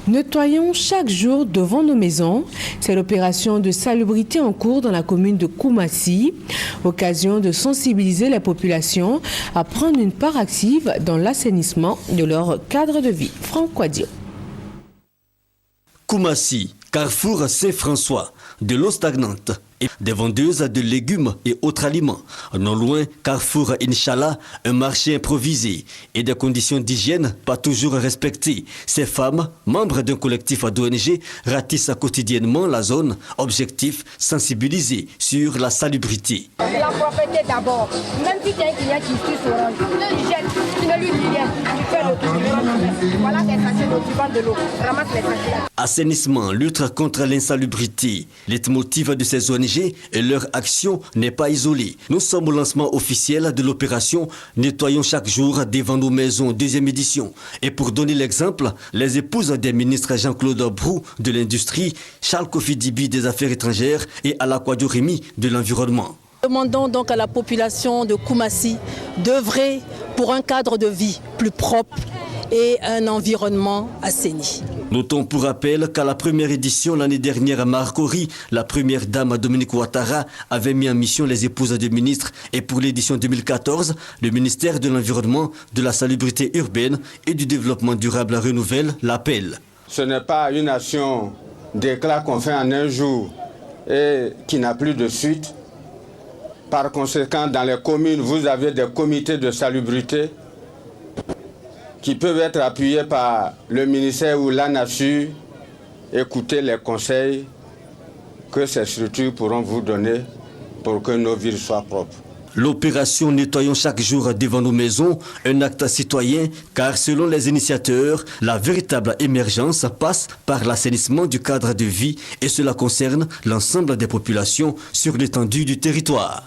Nettoyons chaque jour devant nos maisons. C'est l'opération de salubrité en cours dans la commune de Koumassi. Occasion de sensibiliser la population à prendre une part active dans l'assainissement de leur cadre de vie. Franck Quadio. Koumassi, carrefour Saint-François, de l'eau stagnante et des vendeuses de légumes et autres aliments. Non loin, carrefour Inch'Allah, un marché improvisé et des conditions d'hygiène pas toujours respectées. Ces femmes, membres d'un collectif d'ONG, ratissent quotidiennement la zone. Objectif, sensibiliser sur la salubrité. La propreté d'abord. Même si tu as un client qui tue sur orange, tu jettes, tu ne lui dis rien. Tu fais le tour. Voilà tes sachets d'eau, tu vends de l'eau. Ramasse les sachets. Assainissement, lutte contre l'insalubrité. Leitmotiv de ces ONG et leur action n'est pas isolée. Nous sommes au lancement officiel de l'opération Nettoyons chaque jour devant nos maisons, deuxième édition. Et pour donner l'exemple, les épouses des ministres Jean-Claude Brou de l'Industrie, Charles Kofi Dibi des Affaires étrangères et Alakwadio Rémy de l'Environnement. Demandons donc à la population de Koumassi d'œuvrer pour un cadre de vie plus propre et un environnement assaini. Notons pour rappel qu'à la première édition l'année dernière à Marcory, la première dame Dominique Ouattara avait mis en mission les épouses des ministres et pour l'édition 2014, le ministère de l'Environnement, de la Salubrité urbaine et du Développement durable renouvelle l'appel. Ce n'est pas une action d'éclat qu'on fait en un jour et qui n'a plus de suite. Par conséquent, dans les communes, vous avez des comités de salubrité qui peuvent être appuyés par le ministère ou l'ANASU. Écoutez les conseils que ces structures pourront vous donner pour que nos villes soient propres. L'opération Nettoyons chaque jour devant nos maisons, un acte citoyen, car selon les initiateurs, la véritable émergence passe par l'assainissement du cadre de vie et cela concerne l'ensemble des populations sur l'étendue du territoire.